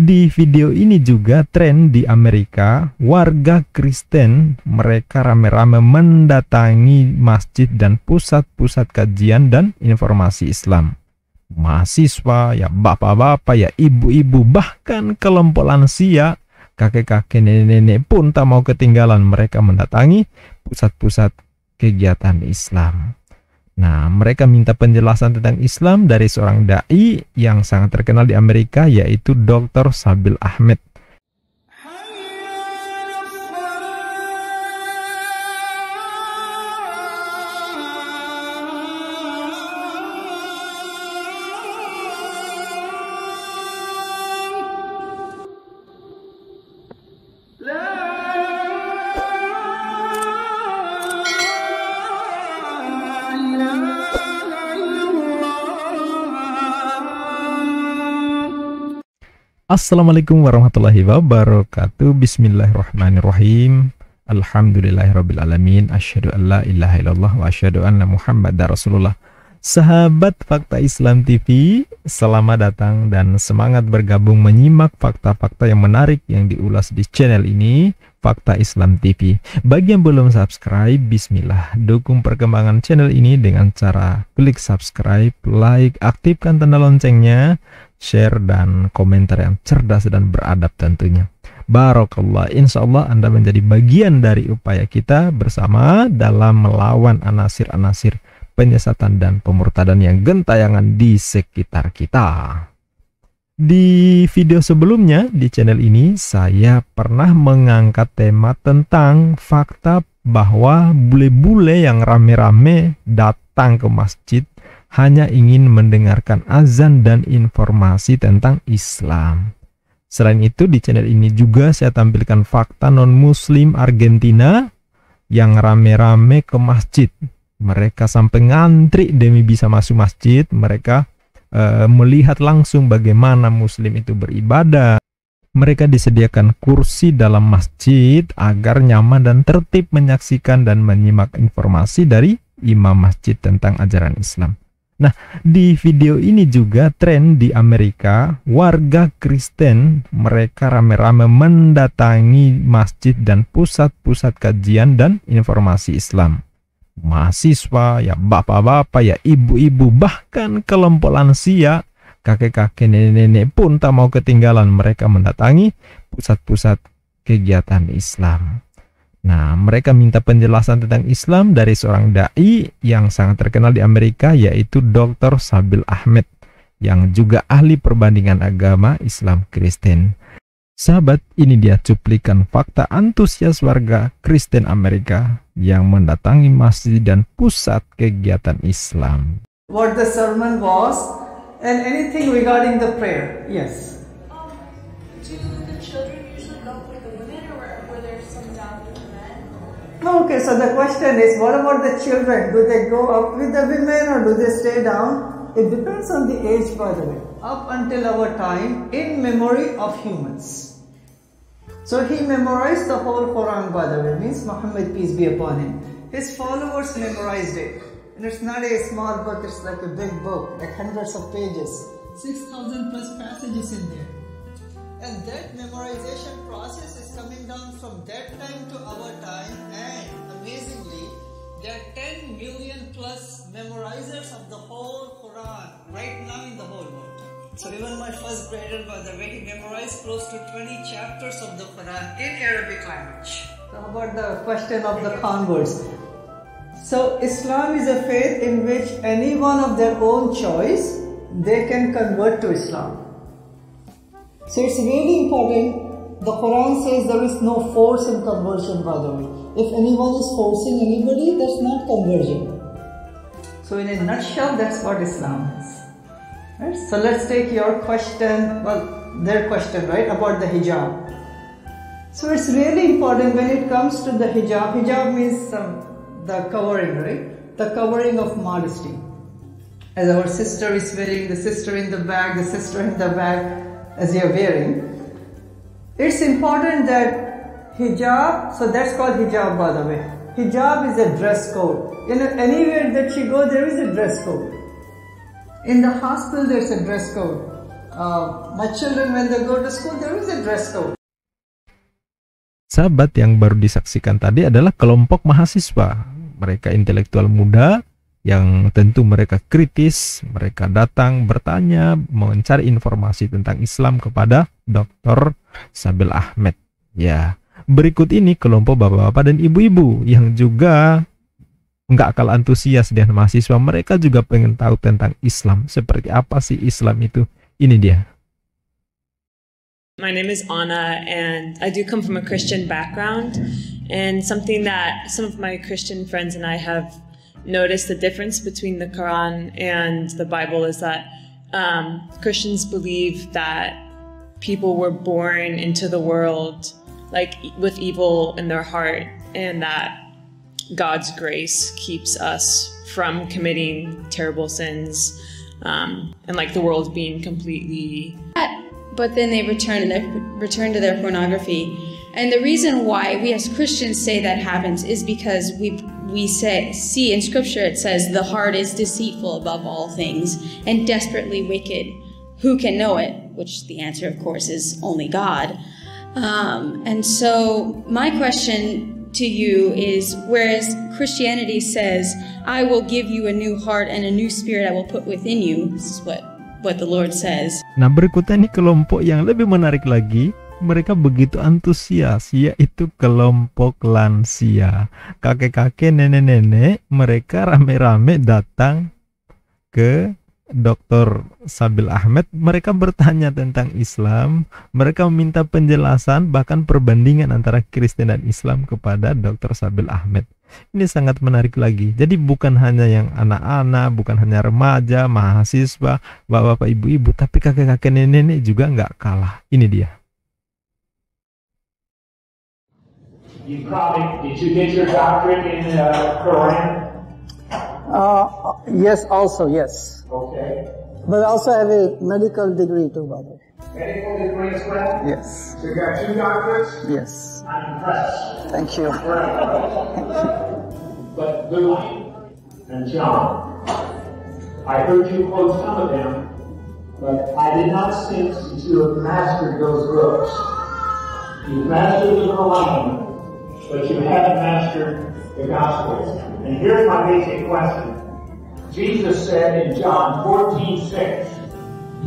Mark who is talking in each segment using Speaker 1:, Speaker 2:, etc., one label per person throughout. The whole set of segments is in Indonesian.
Speaker 1: Di video ini juga tren di Amerika, warga Kristen mereka rame-rame mendatangi masjid dan pusat-pusat kajian dan informasi Islam. Mahasiswa, ya bapak-bapak, ya ibu-ibu, bahkan kelompok lansia, kakek-kakek, nenek-nenek pun tak mau ketinggalan mereka mendatangi pusat-pusat kegiatan Islam. Nah, mereka minta penjelasan tentang Islam dari seorang dai yang sangat terkenal di Amerika, yaitu Dr. Sabil Ahmed. Assalamualaikum warahmatullahi wabarakatuh. Bismillahirrahmanirrahim. Alhamdulillahirrabbilalamin. Asyhadu an la ilaha illallah wa asyhadu anna muhammadar rasulullah. Sahabat Fakta Islam TV, selamat datang dan semangat bergabung menyimak fakta-fakta yang menarik yang diulas di channel ini, Fakta Islam TV. Bagi yang belum subscribe, bismillah, dukung perkembangan channel ini dengan cara klik subscribe, like, aktifkan tanda loncengnya, share dan komentar yang cerdas dan beradab tentunya. Barakallah, insya Allah Anda menjadi bagian dari upaya kita bersama dalam melawan anasir-anasir penyesatan dan pemurtadan yang gentayangan di sekitar kita. Di video sebelumnya di channel ini saya pernah mengangkat tema tentang fakta bahwa bule-bule yang rame-rame datang ke masjid hanya ingin mendengarkan azan dan informasi tentang Islam. Selain itu di channel ini juga saya tampilkan fakta non-muslim Argentina yang rame-rame ke masjid. Mereka sampai ngantri demi bisa masuk masjid. Mereka melihat langsung bagaimana muslim itu beribadah. Mereka disediakan kursi dalam masjid agar nyaman dan tertib menyaksikan dan menyimak informasi dari imam masjid tentang ajaran Islam. Nah, di video ini juga tren di Amerika, warga Kristen mereka rame-rame mendatangi masjid dan pusat-pusat kajian dan informasi Islam. Mahasiswa, ya bapak-bapak, ya ibu-ibu, bahkan kelompok lansia, kakek-kakek, nenek-nenek pun tak mau ketinggalan mereka mendatangi pusat-pusat kegiatan Islam. Nah, mereka minta penjelasan tentang Islam dari seorang dai yang sangat terkenal di Amerika, yaitu Dr. Sabil Ahmed, yang juga ahli perbandingan agama Islam Kristen. Sahabat, ini dia cuplikan fakta antusias warga Kristen Amerika yang mendatangi masjid dan pusat kegiatan Islam.
Speaker 2: What the sermon was and anything regarding the prayer. Yes.
Speaker 3: Do the children usually go with the women, or were there some down with the men?
Speaker 2: Okay, so the question is, what about the children? Do they go up with the women or do they stay down? It depends on the age, by the way. Up until our time, in memory of humans. So he memorized the whole Quran, by the way, means Muhammad, peace be upon him. His followers memorized it. And it's not a small book, it's like a big book, like hundreds of pages. 6,000 plus passages in there. And that memorization process is coming down from that time to our time, and amazingly, there are 10 million plus memorizers of the whole Quran right now in the whole world. So even my first grader, by the way, he memorized close to 20 chapters of the Quran in Arabic language. So how about the question of the converts? So Islam is a faith in which anyone of their own choice, they can convert to Islam. So it's really important. The Quran says there is no force in conversion, by the way. If anyone is forcing anybody, that's not conversion. So in a nutshell, that's what Islam is. Right? So let's take your question, well, their question, right, about the hijab. So it's really important when it comes to the hijab. Hijab means the covering, right? The covering of modesty. As our sister is wearing, the sister in the back, the sister in the back, as you are wearing. It's important that hijab, so that's called hijab, by the way. Hijab is a dress code. Anywhere that you go, there is a dress code. In the hospital, there's a dress code. My children, when they go to school, there is a dress code.
Speaker 1: Sahabat, yang baru disaksikan tadi adalah kelompok mahasiswa. Mereka intelektual muda yang tentu mereka kritis, mereka datang bertanya, mencari informasi tentang Islam kepada Dr. Sabil Ahmed. Ya, berikut ini kelompok bapak-bapak dan ibu-ibu yang juga nggak kalah antusias dengan mahasiswa. Mereka juga pengen tahu tentang Islam. Seperti apa sih Islam itu? Ini dia.
Speaker 4: My name is Anna, and I do come from a Christian background, and something that some of my Christian friends and I have noticed the difference between the Quran and the Bible is that Christians believe that people were born into the world like with evil in their heart, and that God's grace keeps us from committing terrible sins, and like the world being completely.
Speaker 5: But then they return to their pornography. And the reason why we as Christians say that happens is because we see in Scripture it says the heart is deceitful above all things and desperately wicked. Who can know it? Which the answer, of course, is only God. And so my question to you is, whereas Christianity says, I will give you a new heart and a new spirit I will put within you. This is what the Lord says.
Speaker 1: Nah, berikutnya nih kelompok yang lebih menarik lagi. Mereka begitu antusias, yaitu kelompok lansia. Kakek-kakek, nenek-nenek, mereka rame-rame datang ke Dr. Sabil Ahmed. Mereka bertanya tentang Islam. Mereka meminta penjelasan, bahkan perbandingan antara Kristen dan Islam kepada Dr. Sabil Ahmed. Ini sangat menarik lagi. Jadi bukan hanya yang anak-anak, bukan hanya remaja, mahasiswa, bapak-bapak, ibu-ibu, tapi kakek-kakek, nenek-nenek juga nggak kalah. Ini dia.
Speaker 6: Did you get your doctorate in Quran?
Speaker 2: Yes, also, yes.
Speaker 6: Okay.
Speaker 2: But I also have a medical degree too, by the way.
Speaker 6: Medical degree as well?
Speaker 2: Yes.
Speaker 6: So you got 2 doctorates?
Speaker 2: Yes.
Speaker 6: I'm impressed.
Speaker 2: Thank you.
Speaker 6: But Luke and John, I heard you quote some of them, but I did not sense that you have mastered those books. You've mastered the Quran, but you haven't mastered the Gospels. And here's my basic question. Jesus said in John 14:6,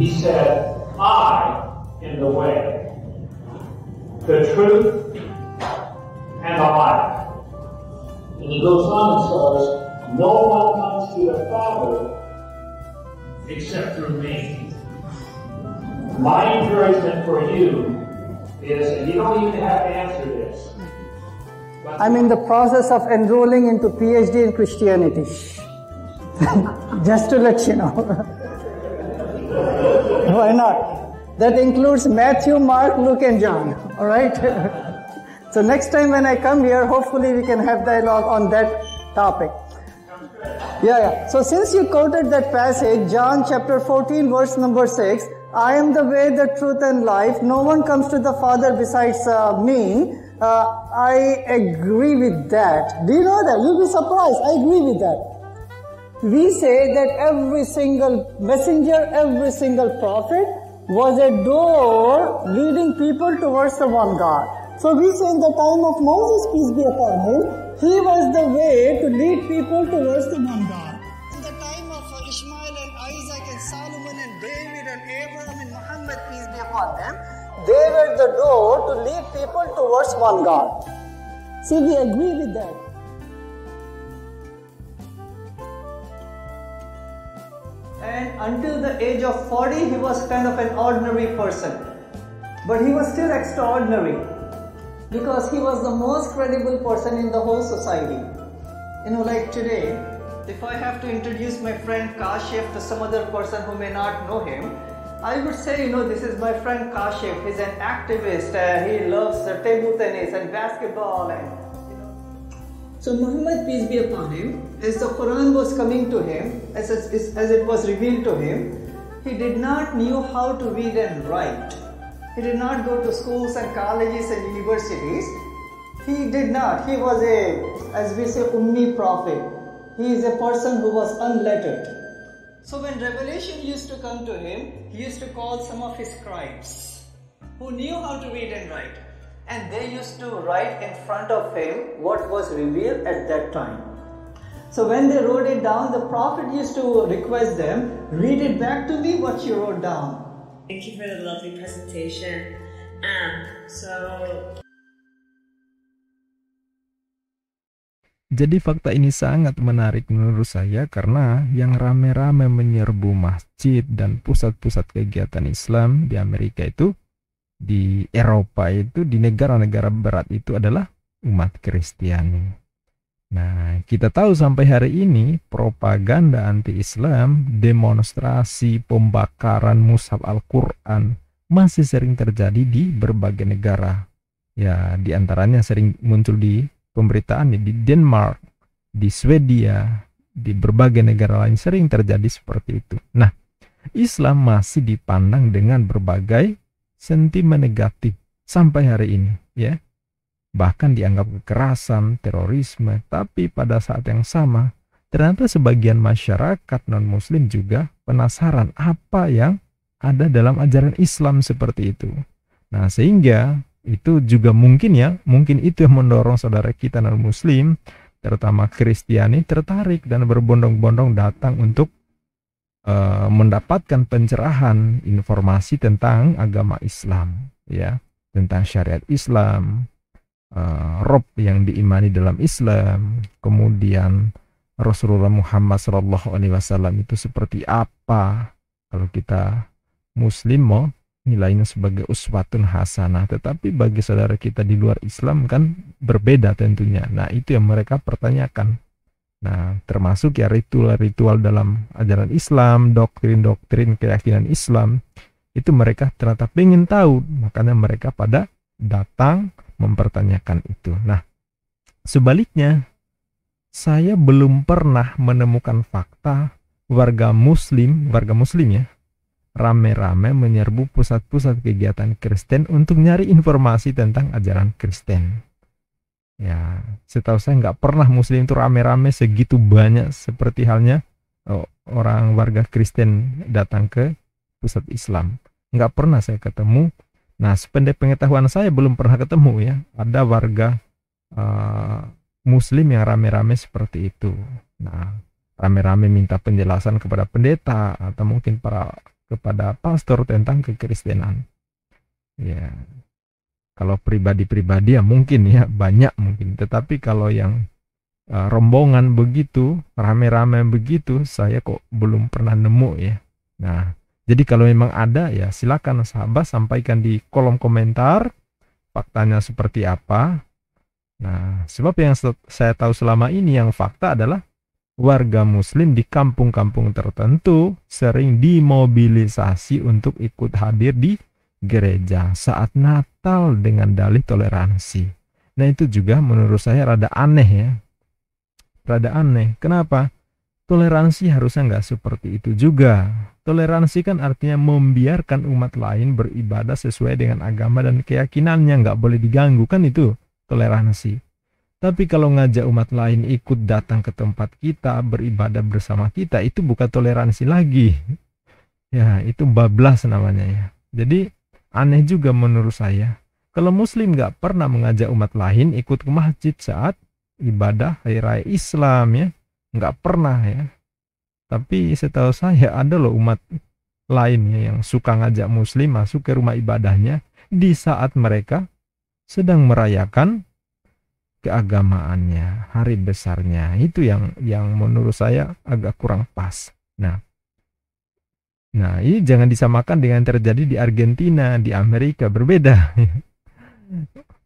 Speaker 6: he said, I am the way, the truth, and the life. And he goes on and says, no one comes to the Father except through me. My encouragement for you is, and you don't even have to answer this.
Speaker 2: I'm in the process of enrolling into PhD in Christianity. Just to let you know. Why not? That includes Matthew, Mark, Luke, and John. All right? So next time when I come here, hopefully we can have dialogue on that topic. Yeah. So since you quoted that passage, John chapter 14, verse number 6, I am the way, the truth, and life. No one comes to the Father besides me. I agree with that. Do you know that? You'll be surprised. I agree with that. We say that every single messenger, every single prophet was a door leading people towards the one God. So we say in the time of Moses, peace be upon him, he was the way to lead people towards the one God. In the time of Ishmael and Isaac and Solomon and David and Abraham and Muhammad, peace be upon them, they were the door to lead people towards one God. See, we agree with that. And until the age of 40, he was kind of an ordinary person. But he was still extraordinary because he was the most credible person in the whole society. You know, like today, if I have to introduce my friend Kashif to some other person who may not know him, I would say, this is my friend Kashif. He's an activist. He loves table tennis and basketball. So Muhammad, peace be upon him, as the Quran was coming to him, as it was revealed to him, he did not know how to read and write. He did not go to schools and colleges and universities. He did not. He was as we say, Ummi prophet. He is a person who was unlettered. So when revelation used to come to him, he used to call some of his scribes who knew how to read and write. And they used to write in front of him what was revealed at that time. So when they wrote it down, the prophet used to request them, read it back to me what you wrote down.
Speaker 4: Thank you for the lovely presentation.
Speaker 1: Jadi fakta ini sangat menarik menurut saya karena yang rame-rame menyerbu masjid dan pusat-pusat kegiatan Islam di Amerika itu, di Eropa itu, di negara-negara barat itu adalah umat Kristiani. Nah, kita tahu sampai hari ini propaganda anti-Islam, demonstrasi, pembakaran mushaf Al-Quran masih sering terjadi di berbagai negara. Ya, di antaranya sering muncul di pemberitaan di Denmark, di Swedia, di berbagai negara lain sering terjadi seperti itu. Nah, Islam masih dipandang dengan berbagai sentimen negatif sampai hari ini, ya. Bahkan dianggap kekerasan, terorisme, tapi pada saat yang sama, ternyata sebagian masyarakat non-muslim juga penasaran apa yang ada dalam ajaran Islam seperti itu. Nah, sehingga itu juga mungkin itu yang mendorong saudara kita non-muslim, terutama Kristiani, tertarik dan berbondong-bondong datang untuk mendapatkan pencerahan informasi tentang agama Islam, ya, tentang syariat Islam, Rob yang diimani dalam Islam, kemudian Rasulullah Muhammad SAW itu seperti apa. Kalau kita muslim mau nilainya sebagai uswatun hasanah, tetapi bagi saudara kita di luar Islam kan berbeda tentunya. Nah, itu yang mereka pertanyakan. Nah, termasuk ya ritual-ritual dalam ajaran Islam, doktrin-doktrin keyakinan Islam, itu mereka ternyata pengen tahu, makanya mereka pada datang mempertanyakan itu. Nah, sebaliknya, saya belum pernah menemukan fakta warga muslim ya, rame-rame menyerbu pusat-pusat kegiatan Kristen untuk nyari informasi tentang ajaran Kristen. Ya, setahu saya nggak pernah muslim itu rame-rame segitu banyak seperti halnya orang warga Kristen datang ke pusat Islam. Nggak pernah saya ketemu. Nah, sependek pengetahuan saya belum pernah ketemu ya, ada warga muslim yang rame-rame seperti itu. Nah, rame-rame minta penjelasan kepada pendeta atau mungkin kepada pastor tentang kekristenan. Ya, kalau pribadi-pribadi ya mungkin ya banyak mungkin, tetapi kalau yang rombongan begitu, rame-rame begitu, saya kok belum pernah nemu ya. Nah, jadi kalau memang ada ya silakan sahabat sampaikan di kolom komentar faktanya seperti apa. Nah, sebab yang saya tahu selama ini yang fakta adalah warga muslim di kampung-kampung tertentu sering dimobilisasi untuk ikut hadir di gereja saat Natal dengan dalih toleransi. Nah, itu juga menurut saya rada aneh ya. Rada aneh. Kenapa? Toleransi harusnya nggak seperti itu juga. Toleransi kan artinya membiarkan umat lain beribadah sesuai dengan agama dan keyakinannya, nggak boleh diganggu, kan itu toleransi. Tapi kalau ngajak umat lain ikut datang ke tempat kita, beribadah bersama kita, itu bukan toleransi lagi. Ya, itu bablas namanya ya. Jadi aneh juga menurut saya. Kalau muslim nggak pernah mengajak umat lain ikut ke masjid saat ibadah hari raya Islam ya. Nggak pernah ya. Tapi setahu saya ada loh umat lainnya yang suka ngajak muslim masuk ke rumah ibadahnya di saat mereka sedang merayakan keagamaannya, hari besarnya. Itu yang menurut saya agak kurang pas. Nah, ini jangan disamakan dengan terjadi di Argentina, di Amerika, berbeda.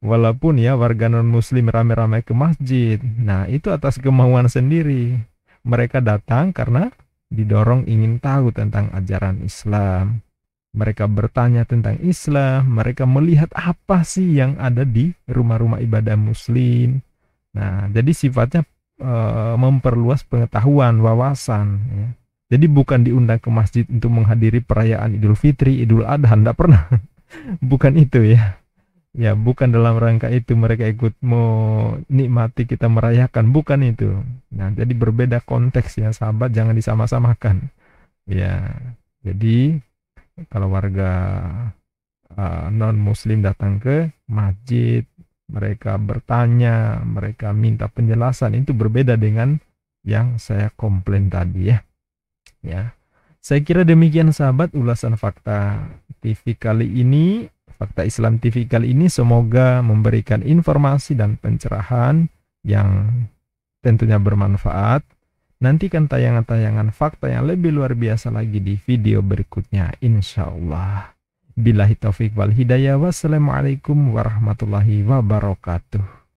Speaker 1: Walaupun ya warga non-muslim rame-rame ke masjid. Nah, itu atas kemauan sendiri. Mereka datang karena didorong ingin tahu tentang ajaran Islam. Mereka bertanya tentang Islam, mereka melihat apa sih yang ada di rumah-rumah ibadah muslim. Nah, jadi sifatnya memperluas pengetahuan, wawasan. Ya. Jadi bukan diundang ke masjid untuk menghadiri perayaan Idul Fitri, Idul Adha, enggak pernah. Bukan itu ya. Ya, bukan dalam rangka itu mereka ikut mau nikmati kita merayakan, bukan itu. Nah, jadi berbeda konteksnya sahabat, jangan disama-samakan. Ya, jadi kalau warga non muslim datang ke masjid, mereka bertanya, mereka minta penjelasan, itu berbeda dengan yang saya komplain tadi ya. Ya. Saya kira demikian sahabat ulasan Fakta TV kali ini, Fakta Islam TV kali ini, semoga memberikan informasi dan pencerahan yang tentunya bermanfaat. Nantikan tayangan-tayangan fakta yang lebih luar biasa lagi di video berikutnya, insya Allah. Billahi taufiq wal hidayah. Wassalamualaikum warahmatullahi wabarakatuh.